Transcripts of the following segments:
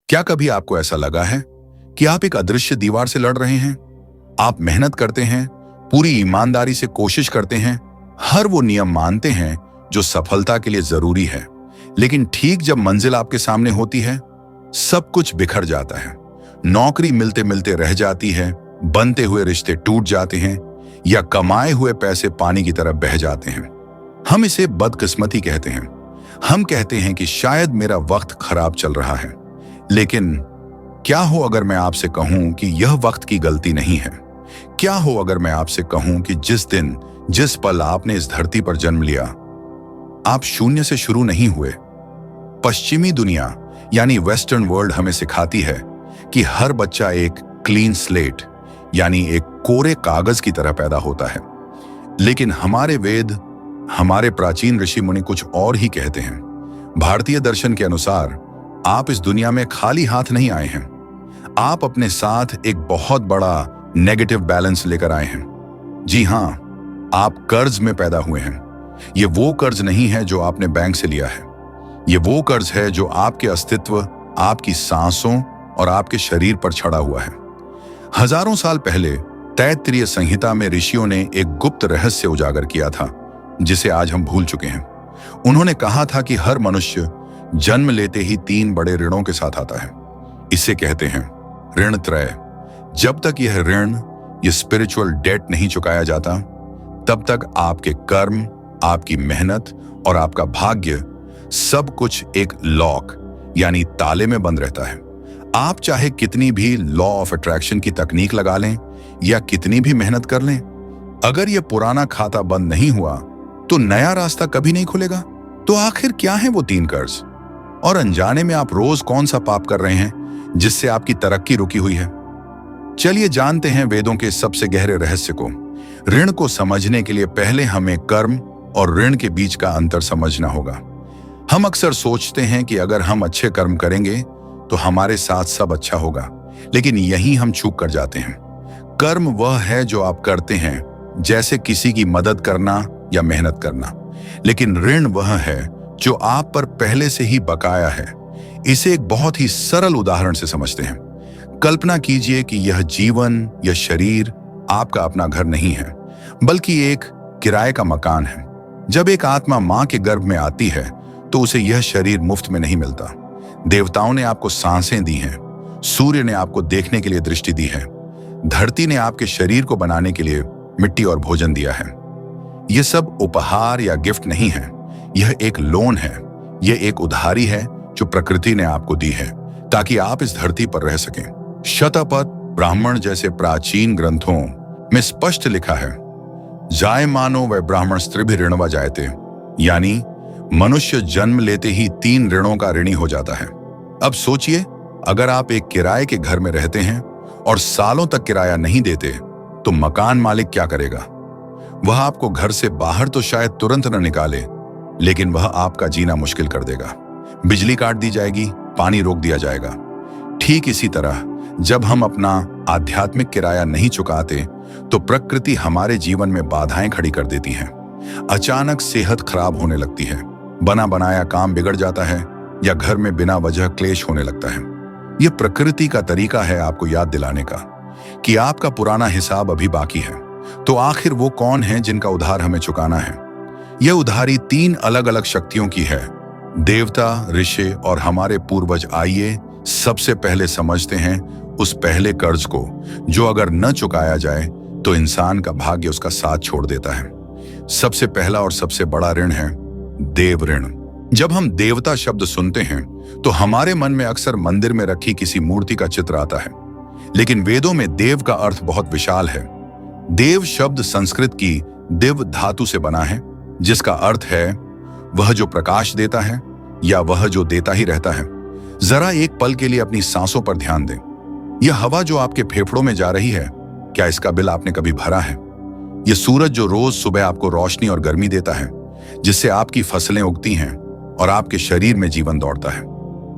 क्या कभी आपको ऐसा लगा है कि आप एक अदृश्य दीवार से लड़ रहे हैं? आप मेहनत करते हैं, पूरी ईमानदारी से कोशिश करते हैं, हर वो नियम मानते हैं जो सफलता के लिए जरूरी है, लेकिन ठीक जब मंजिल आपके सामने होती है, सब कुछ बिखर जाता है। नौकरी मिलते मिलते रह जाती है, बनते हुए रिश्ते टूट जाते हैं, या कमाए हुए पैसे पानी की तरह बह जाते हैं। हम इसे बदकिस्मती कहते हैं। हम कहते हैं कि शायद मेरा वक्त खराब चल रहा है। लेकिन क्या हो अगर मैं आपसे कहूं कि यह वक्त की गलती नहीं है? क्या हो अगर मैं आपसे कहूं कि जिस दिन, जिस पल आपने इस धरती पर जन्म लिया, आप शून्य से शुरू नहीं हुए। पश्चिमी दुनिया यानी वेस्टर्न वर्ल्ड हमें सिखाती है कि हर बच्चा एक क्लीन स्लेट यानी एक कोरे कागज की तरह पैदा होता है। लेकिन हमारे वेद, हमारे प्राचीन ऋषि मुनि कुछ और ही कहते हैं। भारतीय दर्शन के अनुसार आप इस दुनिया में खाली हाथ नहीं आए हैं। आप अपने साथ एक बहुत बड़ा नेगेटिव बैलेंस लेकर आए हैं। जी हां, आप कर्ज में पैदा हुए हैं। ये वो कर्ज नहीं है जो आपने बैंक से लिया है। ये वो कर्ज है जो आपके अस्तित्व, आपकी सांसों और आपके शरीर पर छड़ा हुआ है। हजारों साल पहले तैत्तिरीय संहिता में ऋषियों ने एक गुप्त रहस्य उजागर किया था, जिसे आज हम भूल चुके हैं। उन्होंने कहा था कि हर मनुष्य जन्म लेते ही 3 बड़े ऋणों के साथ आता है। इसे कहते हैं ऋण त्रय। जब तक यह ऋण, यह स्पिरिचुअल डेट नहीं चुकाया जाता, तब तक आपके कर्म, आपकी मेहनत और आपका भाग्य सब कुछ एक लॉक यानी ताले में बंद रहता है। आप चाहे कितनी भी लॉ ऑफ अट्रैक्शन की तकनीक लगा लें या कितनी भी मेहनत कर लें, अगर यह पुराना खाता बंद नहीं हुआ तो नया रास्ता कभी नहीं खुलेगा। तो आखिर क्या है वो 3 कर्ज? और अनजाने में आप रोज कौन सा पाप कर रहे हैं जिससे आपकी तरक्की रुकी हुई है? चलिए जानते हैं वेदों के सबसे गहरे रहस्य को। ऋण को समझने के लिए पहले हमें कर्म और ऋण के बीच का अंतर समझना होगा। हम अक्सर सोचते हैं कि अगर हम अच्छे कर्म करेंगे तो हमारे साथ सब अच्छा होगा, लेकिन यहीं हम चूक कर जाते हैं। कर्म वह है जो आप करते हैं, जैसे किसी की मदद करना या मेहनत करना, लेकिन ऋण वह है जो आप पर पहले से ही बकाया है। इसे एक बहुत ही सरल उदाहरण से समझते हैं। कल्पना कीजिए कि यह जीवन, यह शरीर आपका अपना घर नहीं है, बल्कि एक किराए का मकान है। जब एक आत्मा मां के गर्भ में आती है तो उसे यह शरीर मुफ्त में नहीं मिलता। देवताओं ने आपको सांसें दी हैं, सूर्य ने आपको देखने के लिए दृष्टि दी है, धरती ने आपके शरीर को बनाने के लिए मिट्टी और भोजन दिया है। यह सब उपहार या गिफ्ट नहीं है, यह एक लोन है। यह एक उधारी है जो प्रकृति ने आपको दी है ताकि आप इस धरती पर रह सकें। शतपथ ब्राह्मण जैसे प्राचीन ग्रंथों में स्पष्ट लिखा है, जायमानो व ब्राह्मण स्त्रिभि ऋणवा जायते, यानी मनुष्य जन्म लेते ही 3 ऋणों का ऋणी हो जाता है। अब सोचिए, अगर आप एक किराए के घर में रहते हैं और सालों तक किराया नहीं देते, तो मकान मालिक क्या करेगा? वह आपको घर से बाहर तो शायद तुरंत न निकाले, लेकिन वह आपका जीना मुश्किल कर देगा। बिजली काट दी जाएगी, पानी रोक दिया जाएगा। ठीक इसी तरह जब हम अपना आध्यात्मिक किराया नहीं चुकाते तो प्रकृति हमारे जीवन में बाधाएं खड़ी कर देती है। अचानक सेहत खराब होने लगती है, बना बनाया काम बिगड़ जाता है, या घर में बिना वजह क्लेश होने लगता है। यह प्रकृति का तरीका है आपको याद दिलाने का कि आपका पुराना हिसाब अभी बाकी है। तो आखिर वो कौन है जिनका उधार हमें चुकाना है? यह उधारी 3 अलग अलग शक्तियों की है, देवता, ऋषि और हमारे पूर्वज। आइए सबसे पहले समझते हैं उस पहले कर्ज को जो अगर न चुकाया जाए तो इंसान का भाग्य उसका साथ छोड़ देता है। सबसे पहला और सबसे बड़ा ऋण है देव ऋण। जब हम देवता शब्द सुनते हैं तो हमारे मन में अक्सर मंदिर में रखी किसी मूर्ति का चित्र आता है, लेकिन वेदों में देव का अर्थ बहुत विशाल है। देव शब्द संस्कृत की दिव धातु से बना है, जिसका अर्थ है वह जो प्रकाश देता है या वह जो देता ही रहता है। जरा एक पल के लिए अपनी सांसों पर ध्यान दें। यह हवा जो आपके फेफड़ों में जा रही है, क्या इसका बिल आपने कभी भरा है? यह सूरज जो रोज सुबह आपको रोशनी और गर्मी देता है, जिससे आपकी फसलें उगती हैं और आपके शरीर में जीवन दौड़ता है,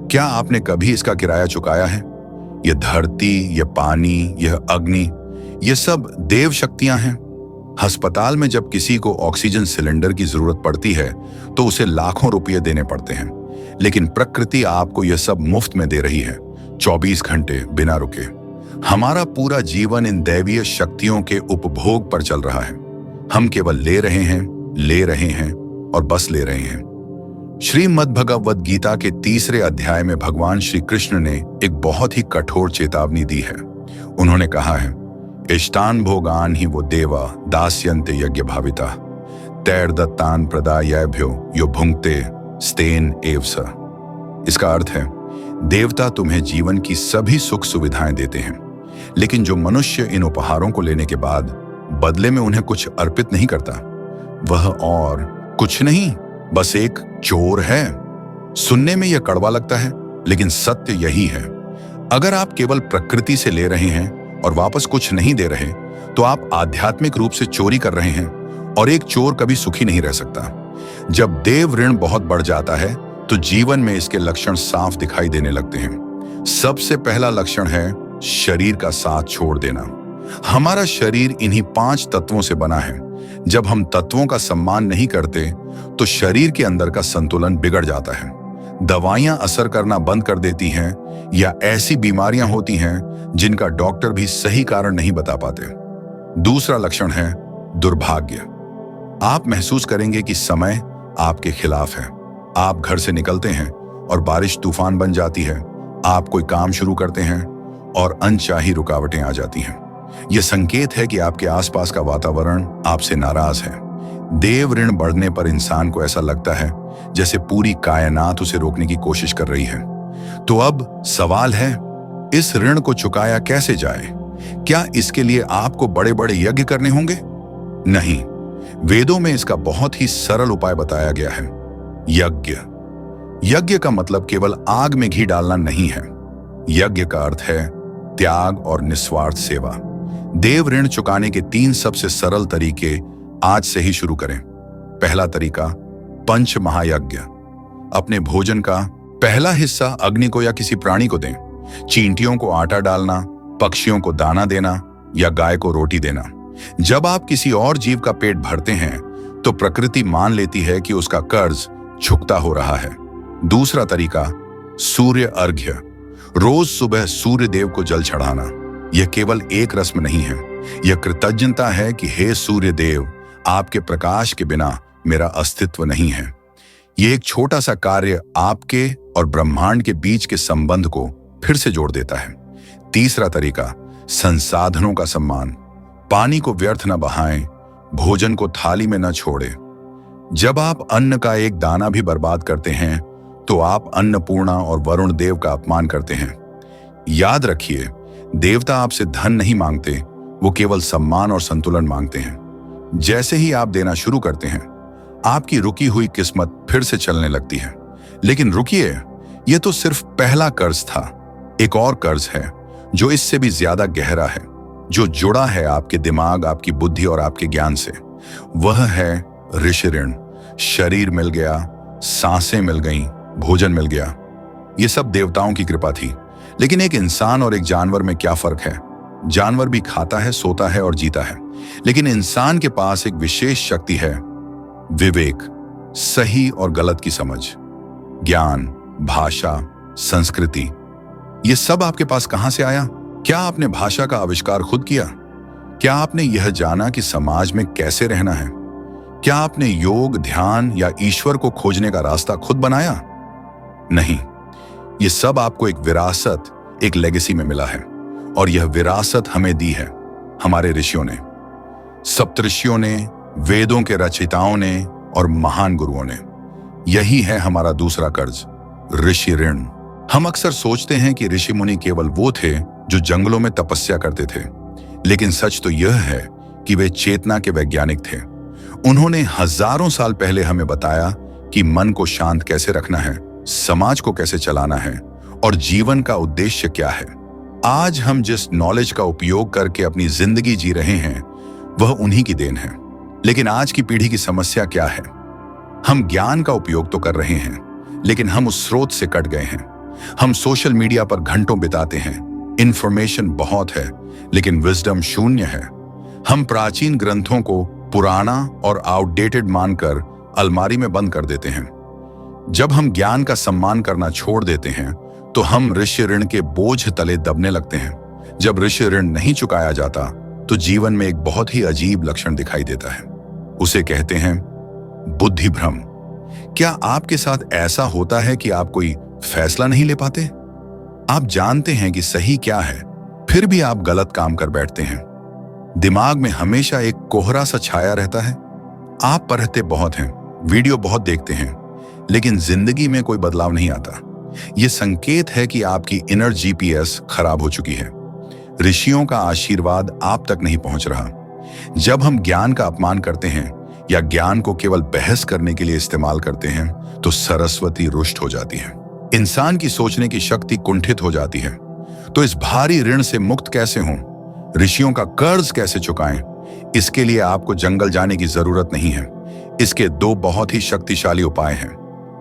क्या आपने कभी इसका किराया चुकाया है? यह धरती, यह पानी, यह अग्नि, ये सब देव शक्तियां हैं। अस्पताल में जब किसी को ऑक्सीजन सिलेंडर की जरूरत पड़ती है तो उसे लाखों रुपये देने पड़ते हैं, लेकिन प्रकृति आपको यह सब मुफ्त में दे रही है। 24 घंटे बिना रुके। हमारा पूरा जीवन इन दैवीय शक्तियों के उपभोग पर चल रहा है। हम केवल ले रहे हैं और बस ले रहे हैं। श्रीमद् भगवद गीता के 3 अध्याय में भगवान श्री कृष्ण ने एक बहुत ही कठोर चेतावनी दी है। उन्होंने कहा है, इष्टान भोगान ही वो देवा दास्यन्ते यज्ञ भाविता तैर दत्तान प्रदायभ्यो यो भुंक्ते स्तेन एव स। इसका अर्थ है, देवता तुम्हें जीवन की सभी सुख सुविधाएं देते हैं, लेकिन जो मनुष्य इन उपहारों को लेने के बाद बदले में उन्हें कुछ अर्पित नहीं करता, वह और कुछ नहीं, बस एक चोर है। सुनने में यह कड़वा लगता है, लेकिन सत्य यही है। अगर आप केवल प्रकृति से ले रहे हैं और वापस कुछ नहीं दे रहे, तो आप आध्यात्मिक रूप से चोरी कर रहे हैं, और एक चोर कभी सुखी नहीं रह सकता। जब देव ऋण बहुत बढ़ जाता है, तो जीवन में इसके लक्षण साफ दिखाई देने लगते हैं। सबसे पहला लक्षण है शरीर का साथ छोड़ देना। हमारा शरीर इन्हीं 5 तत्वों से बना है। जब हम तत्वों का सम्मान नहीं करते, तो शरीर के अंदर का संतुलन बिगड़ जाता है। दवाइयां असर करना बंद कर देती हैं, या ऐसी बीमारियां होती हैं जिनका डॉक्टर भी सही कारण नहीं बता पाते। दूसरा लक्षण है दुर्भाग्य। आप महसूस करेंगे कि समय आपके खिलाफ है। आप घर से निकलते हैं और बारिश तूफान बन जाती है। आप कोई काम शुरू करते हैं और अनचाही रुकावटें आ जाती हैं। यह संकेत है कि आपके आसपास का वातावरण आपसे नाराज है। देव ऋण बढ़ने पर इंसान को ऐसा लगता है जैसे पूरी कायनात उसे रोकने की कोशिश कर रही है। तो अब सवाल है, इस ऋण को चुकाया कैसे जाए? क्या इसके लिए आपको बड़े बड़े यज्ञ करने होंगे? नहीं, वेदों में इसका बहुत ही सरल उपाय बताया गया है, यज्ञ। यज्ञ का मतलब केवल आग में घी डालना नहीं है। यज्ञ का अर्थ है त्याग और निस्वार्थ सेवा। देव ऋण चुकाने के 3 सबसे सरल तरीके आज से ही शुरू करें। पहला तरीका, पंच महायज्ञ। अपने भोजन का पहला हिस्सा अग्नि को या किसी प्राणी को दें। चींटियों को आटा डालना, पक्षियों को दाना देना या गाय को रोटी देना। जब आप किसी और जीव का पेट भरते हैं, तो प्रकृति मान लेती है कि उसका कर्ज चुकता हो रहा है। दूसरा तरीका, सूर्य अर्घ्य। रोज सुबह सूर्य देव को जल चढ़ाना। यह केवल एक रस्म नहीं है, यह कृतज्ञता है कि हे सूर्य देव, आपके प्रकाश के बिना मेरा अस्तित्व नहीं है। यह एक छोटा सा कार्य आपके और ब्रह्मांड के बीच के संबंध को फिर से जोड़ देता है। तीसरा तरीका, संसाधनों का सम्मान। पानी को व्यर्थ न बहाएं, भोजन को थाली में न छोड़ें। जब आप अन्न का एक दाना भी बर्बाद करते हैं, तो आप अन्नपूर्णा और वरुण देव का अपमान करते हैं। याद रखिए, देवता आपसे धन नहीं मांगते, वो केवल सम्मान और संतुलन मांगते हैं। जैसे ही आप देना शुरू करते हैं, आपकी रुकी हुई किस्मत फिर से चलने लगती है। लेकिन रुकिए, यह तो सिर्फ पहला कर्ज था। एक और कर्ज है जो इससे भी ज्यादा गहरा है, जो जुड़ा है आपके दिमाग, आपकी बुद्धि और आपके ज्ञान से। वह है ऋषि ऋण। शरीर मिल गया, सांसें मिल गईं, भोजन मिल गया, ये सब देवताओं की कृपा थी। लेकिन एक इंसान और एक जानवर में क्या फर्क है? जानवर भी खाता है, सोता है और जीता है, लेकिन इंसान के पास एक विशेष शक्ति है, विवेक, सही और गलत की समझ, ज्ञान, भाषा, संस्कृति। ये सब आपके पास कहां से आया? क्या आपने भाषा का आविष्कार खुद किया? क्या आपने यह जाना कि समाज में कैसे रहना है? क्या आपने योग, ध्यान या ईश्वर को खोजने का रास्ता खुद बनाया? नहीं, यह सब आपको एक विरासत, एक लेगेसी में मिला है, और यह विरासत हमें दी है हमारे ऋषियों ने, सप्तऋषियों ने, वेदों के रचयिताओं ने और महान गुरुओं ने। यही है हमारा दूसरा कर्ज, ऋषि ऋण। हम अक्सर सोचते हैं कि ऋषि मुनि केवल वो थे जो जंगलों में तपस्या करते थे, लेकिन सच तो यह है कि वे चेतना के वैज्ञानिक थे। उन्होंने हजारों साल पहले हमें बताया कि मन को शांत कैसे रखना है, समाज को कैसे चलाना है और जीवन का उद्देश्य क्या है। आज हम जिस नॉलेज का उपयोग करके अपनी जिंदगी जी रहे हैं, वह उन्हीं की देन है। लेकिन आज की पीढ़ी की समस्या क्या है? हम ज्ञान का उपयोग तो कर रहे हैं, लेकिन हम उस स्रोत से कट गए हैं। हम सोशल मीडिया पर घंटों बिताते हैं, इंफॉर्मेशन बहुत है, लेकिन विजडम शून्य है। हम प्राचीन ग्रंथों को पुराना और आउटडेटेड मानकर अलमारी में बंद कर देते हैं। जब हम ज्ञान का सम्मान करना छोड़ देते हैं, तो हम ऋषि ऋण के बोझ तले दबने लगते हैं। जब ऋषि ऋण नहीं चुकाया जाता तो जीवन में एक बहुत ही अजीब लक्षण दिखाई देता है। उसे कहते हैं बुद्धि भ्रम। क्या आपके साथ ऐसा होता है कि आप कोई फैसला नहीं ले पाते? आप जानते हैं कि सही क्या है, फिर भी आप गलत काम कर बैठते हैं। दिमाग में हमेशा एक कोहरा सा छाया रहता है। आप पढ़ते बहुत हैं, वीडियो बहुत देखते हैं, लेकिन जिंदगी में कोई बदलाव नहीं आता। यह संकेत है कि आपकी इनर जीपीएस खराब हो चुकी है। ऋषियों का आशीर्वाद आप तक नहीं पहुंच रहा। जब हम ज्ञान का अपमान करते हैं या ज्ञान को केवल बहस करने के लिए इस्तेमाल करते हैं तो सरस्वती रुष्ट हो जाती है। इंसान की सोचने की शक्ति कुंठित हो जाती है। तो इस भारी ऋण से मुक्त कैसे हों? ऋषियों का कर्ज कैसे चुकाएं? इसके लिए आपको जंगल जाने की जरूरत नहीं है। इसके दो बहुत ही शक्तिशाली उपाय हैं।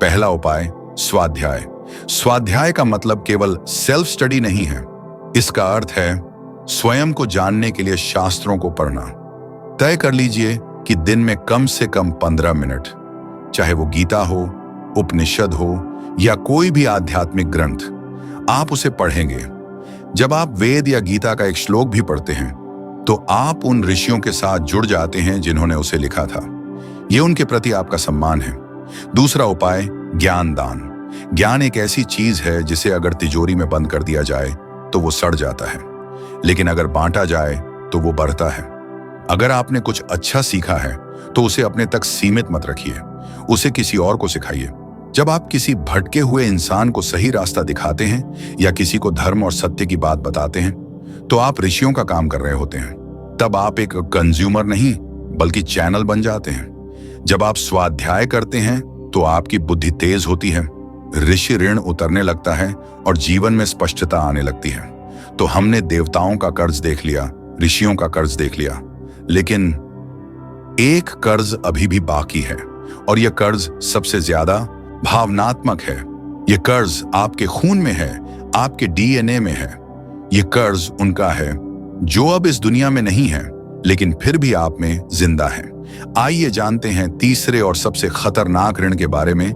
पहला उपाय स्वाध्याय। स्वाध्याय का मतलब केवल सेल्फ स्टडी नहीं है। इसका अर्थ है स्वयं को जानने के लिए शास्त्रों को पढ़ना। तय कर लीजिए कि दिन में कम से कम 15 मिनट, चाहे वो गीता हो, उपनिषद हो या कोई भी आध्यात्मिक ग्रंथ, आप उसे पढ़ेंगे। जब आप वेद या गीता का एक श्लोक भी पढ़ते हैं तो आप उन ऋषियों के साथ जुड़ जाते हैं जिन्होंने उसे लिखा था। यह उनके प्रति आपका सम्मान है। दूसरा उपाय ज्ञान दान। ज्ञान एक ऐसी चीज है जिसे अगर तिजोरी में बंद कर दिया जाए तो वो सड़ जाता है, लेकिन अगर बांटा जाए तो वो बढ़ता है। अगर आपने कुछ अच्छा सीखा है तो उसे अपने तक सीमित मत रखिए, उसे किसी और को सिखाइए। जब आप किसी भटके हुए इंसान को सही रास्ता दिखाते हैं या किसी को धर्म और सत्य की बात बताते हैं तो आप ऋषियों का काम कर रहे होते हैं। तब आप एक कंज्यूमर नहीं बल्कि चैनल बन जाते हैं। जब आप स्वाध्याय करते हैं तो आपकी बुद्धि तेज होती है, ऋषि ऋण उतरने लगता है और जीवन में स्पष्टता आने लगती है। तो हमने देवताओं का कर्ज देख लिया, ऋषियों का कर्ज देख लिया, लेकिन एक कर्ज अभी भी बाकी है और यह कर्ज सबसे ज्यादा भावनात्मक है। यह कर्ज आपके खून में है, आपके डीएनए में है। यह कर्ज उनका है जो अब इस दुनिया में नहीं है लेकिन फिर भी आप में जिंदा है। आइए जानते हैं तीसरे और सबसे खतरनाक ऋण के बारे में,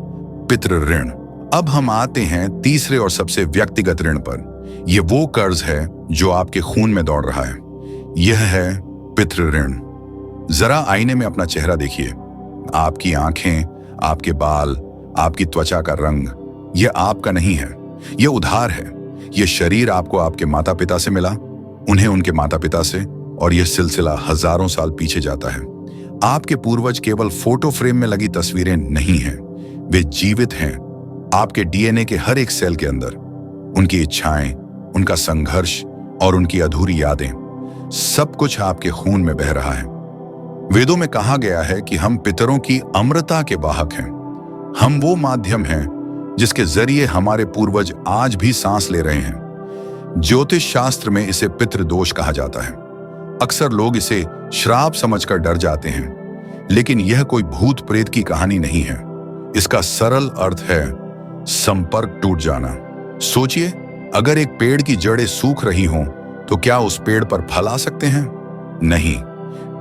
पितृ ऋण। अब हम आते हैं तीसरे और सबसे व्यक्तिगत ऋण पर। यह वो कर्ज है जो आपके खून में दौड़ रहा है। यह है पितृ ऋण। जरा आईने में अपना चेहरा देखिए। आपकी आंखें, आपके बाल, आपकी त्वचा का रंग, यह आपका नहीं है, यह उधार है। यह शरीर आपको आपके माता पिता से मिला, उन्हें उनके माता पिता से, और यह सिलसिला हजारों साल पीछे जाता है। आपके पूर्वज केवल फोटो फ्रेम में लगी तस्वीरें नहीं हैं, वे जीवित हैं आपके डीएनए के हर एक सेल के अंदर। उनकी इच्छाएं, उनका संघर्ष और उनकी अधूरी यादें, सब कुछ आपके खून में बह रहा है। वेदों में कहा गया है कि हम पितरों की अमृता के वाहक हैं। हम वो माध्यम हैं जिसके जरिए हमारे पूर्वज आज भी सांस ले रहे हैं। ज्योतिष शास्त्र में इसे पितृदोष कहा जाता है। अक्सर लोग इसे श्राप समझकर डर जाते हैं, लेकिन यह कोई भूत प्रेत की कहानी नहीं है। इसका सरल अर्थ है संपर्क टूट जाना। सोचिए, अगर एक पेड़ की जड़ें सूख रही हों तो क्या उस पेड़ पर फल आ सकते हैं? नहीं।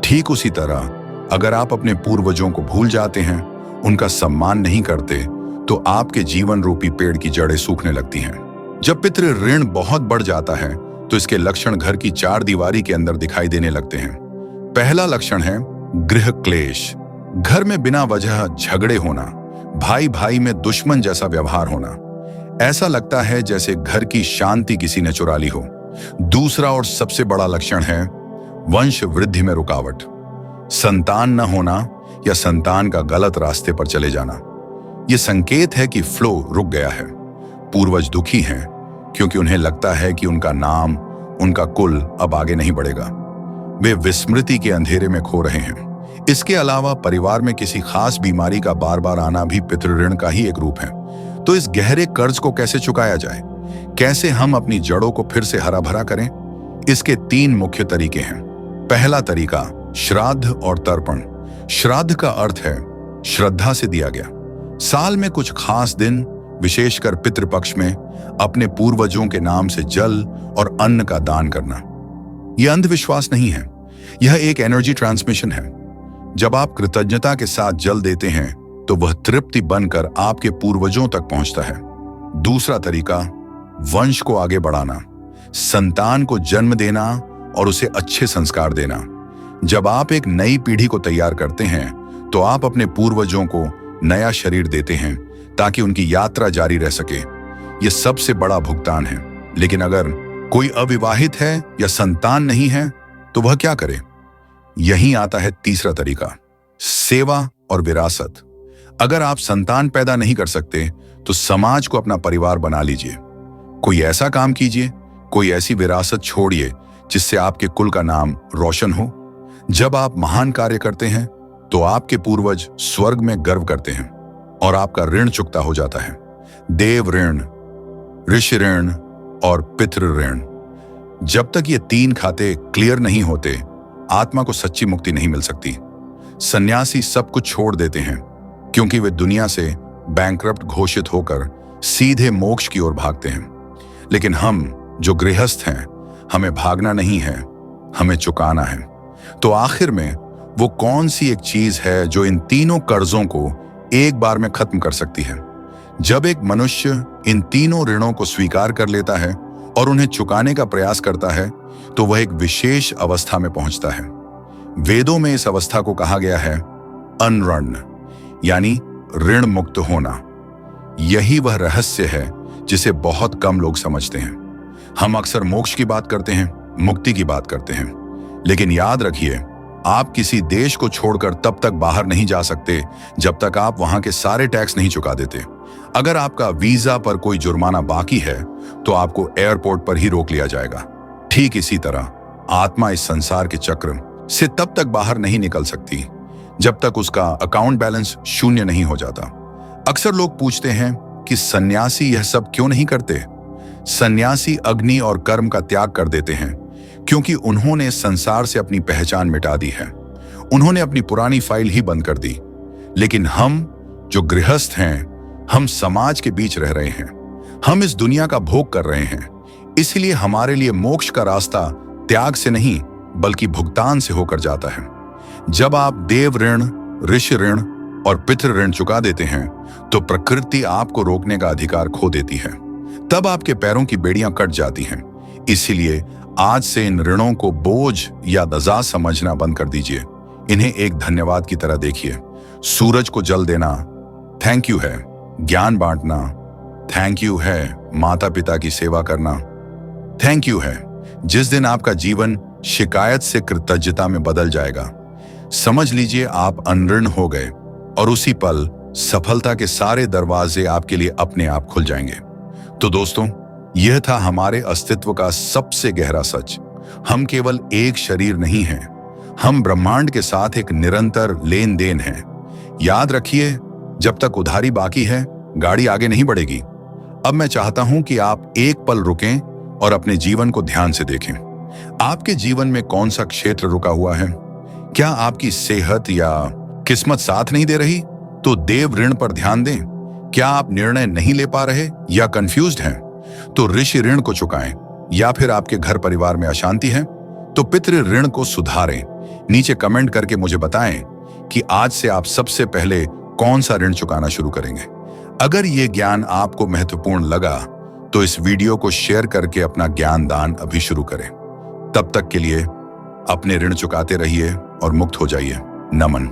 ठीक उसी तरह अगर आप अपने पूर्वजों को भूल जाते हैं, उनका सम्मान नहीं करते, तो आपके जीवन रूपी पेड़ की जड़ें सूखने लगती हैं। जब पितृ ऋण बहुत बढ़ जाता है तो इसके लक्षण घर की चार दीवारी के अंदर दिखाई देने लगते हैं। पहला लक्षण है गृह क्लेश। घर में बिना वजह झगड़े होना, भाई भाई में दुश्मन जैसा व्यवहार होना। ऐसा लगता है जैसे घर की शांति किसी ने चुरा ली हो। दूसरा और सबसे बड़ा लक्षण है वंश वृद्धि में रुकावट। संतान न होना या संतान का गलत रास्ते पर चले जाना। यह संकेत है कि फ्लो रुक गया है। पूर्वज दुखी हैं क्योंकि उन्हें लगता है कि उनका नाम, उनका कुल अब आगे नहीं बढ़ेगा। वे विस्मृति के अंधेरे में खो रहे हैं। इसके अलावा परिवार में किसी खास बीमारी का बार बार आना भी पितृ ऋण का ही एक रूप है। तो इस गहरे कर्ज को कैसे चुकाया जाए? कैसे हम अपनी जड़ों को फिर से हरा भरा करें? इसके 3 मुख्य तरीके हैं। पहला तरीका श्राद्ध और तर्पण। श्राद्ध का अर्थ है श्रद्धा से दिया गया। साल में कुछ खास दिन, विशेषकर पितृपक्ष में, अपने पूर्वजों के नाम से जल और अन्न का दान करना। यह अंधविश्वास नहीं है, यह एक एनर्जी ट्रांसमिशन है। जब आप कृतज्ञता के साथ जल देते हैं तो वह तृप्ति बनकर आपके पूर्वजों तक पहुंचता है। दूसरा तरीका वंश को आगे बढ़ाना, संतान को जन्म देना और उसे अच्छे संस्कार देना। जब आप एक नई पीढ़ी को तैयार करते हैं तो आप अपने पूर्वजों को नया शरीर देते हैं ताकि उनकी यात्रा जारी रह सके। यह सबसे बड़ा भुगतान है। लेकिन अगर कोई अविवाहित है या संतान नहीं है तो वह क्या करे? यहीं आता है तीसरा तरीका, सेवा और विरासत। अगर आप संतान पैदा नहीं कर सकते तो समाज को अपना परिवार बना लीजिए। कोई ऐसा काम कीजिए, कोई ऐसी विरासत छोड़िए जिससे आपके कुल का नाम रोशन हो। जब आप महान कार्य करते हैं तो आपके पूर्वज स्वर्ग में गर्व करते हैं और आपका ऋण चुकता हो जाता है। देव ऋण, ऋषि ऋण और पितृ ऋण। जब तक ये 3 खाते क्लियर नहीं होते, आत्मा को सच्ची मुक्ति नहीं मिल सकती। सन्यासी सब कुछ छोड़ देते हैं क्योंकि वे दुनिया से बैंकरप्ट घोषित होकर सीधे मोक्ष की ओर भागते हैं। लेकिन हम जो गृहस्थ हैं, हमें भागना नहीं है, हमें चुकाना है। तो आखिर में वो कौन सी एक चीज है जो इन तीनों कर्जों को एक बार में खत्म कर सकती है? जब एक मनुष्य इन तीनों ऋणों को स्वीकार कर लेता है और उन्हें चुकाने का प्रयास करता है तो वह एक विशेष अवस्था में पहुंचता है। वेदों में इस अवस्था को कहा गया है अनऋण, यानी ऋण मुक्त होना। यही वह रहस्य है जिसे बहुत कम लोग समझते हैं। हम अक्सर मोक्ष की बात करते हैं, मुक्ति की बात करते हैं, लेकिन याद रखिए, आप किसी देश को छोड़कर तब तक बाहर नहीं जा सकते जब तक आप वहां के सारे टैक्स नहीं चुका देते। अगर आपका वीजा पर कोई जुर्माना बाकी है तो आपको एयरपोर्ट पर ही रोक लिया जाएगा। ठीक इसी तरह आत्मा इस संसार के चक्र से तब तक बाहर नहीं निकल सकती जब तक उसका अकाउंट बैलेंस शून्य नहीं हो जाता। अक्सर लोग पूछते हैं कि सन्यासी यह सब क्यों नहीं करते? सन्यासी अग्नि और कर्म का त्याग कर देते हैं क्योंकि उन्होंने संसार से अपनी पहचान मिटा दी है। उन्होंने अपनी पुरानी फाइल ही बंद कर दी। लेकिन हम जो गृहस्थ हैं, हम समाज के बीच रह रहे हैं, हम इस दुनिया का भोग कर रहे हैं। इसलिए हमारे लिए मोक्ष का रास्ता त्याग से नहीं बल्कि भुगतान से होकर जाता है। जब आप देव ऋण, ऋषि ऋण और पितृ ऋण चुका देते हैं तो प्रकृति आपको रोकने का अधिकार खो देती है। तब आपके पैरों की बेड़ियां कट जाती हैं। इसीलिए आज से इन ऋणों को बोझ या दजा समझना बंद कर दीजिए। इन्हें एक धन्यवाद की तरह देखिए। सूरज को जल देना थैंक यू है, ज्ञान बांटना थैंक यू है, माता पिता की सेवा करना थैंक यू है। जिस दिन आपका जीवन शिकायत से कृतज्ञता में बदल जाएगा, समझ लीजिए आप अनऋण हो गए और उसी पल सफलता के सारे दरवाजे आपके लिए अपने आप खुल जाएंगे। तो दोस्तों, यह था हमारे अस्तित्व का सबसे गहरा सच। हम केवल एक शरीर नहीं हैं, हम ब्रह्मांड के साथ एक निरंतर लेन देन हैं। याद रखिए, जब तक उधारी बाकी है, गाड़ी आगे नहीं बढ़ेगी। अब मैं चाहता हूं कि आप एक पल रुकें और अपने जीवन को ध्यान से देखें। आपके जीवन में कौन सा क्षेत्र रुका हुआ है? क्या आपकी सेहत या किस्मत साथ नहीं दे रही? तो देव ऋण पर ध्यान दें। क्या आप निर्णय नहीं ले पा रहे या कंफ्यूज्ड हैं? तो ऋषि ऋण को चुकाएं। या फिर आपके घर परिवार में अशांति है तो पितृ ऋण को सुधारें। नीचे कमेंट करके मुझे बताएं कि आज से आप सबसे पहले कौन सा ऋण चुकाना शुरू करेंगे। अगर ये ज्ञान आपको महत्वपूर्ण लगा तो इस वीडियो को शेयर करके अपना ज्ञान दान अभी शुरू करें। तब तक के लिए अपने ऋण चुकाते रहिए और मुक्त हो जाइए। नमन।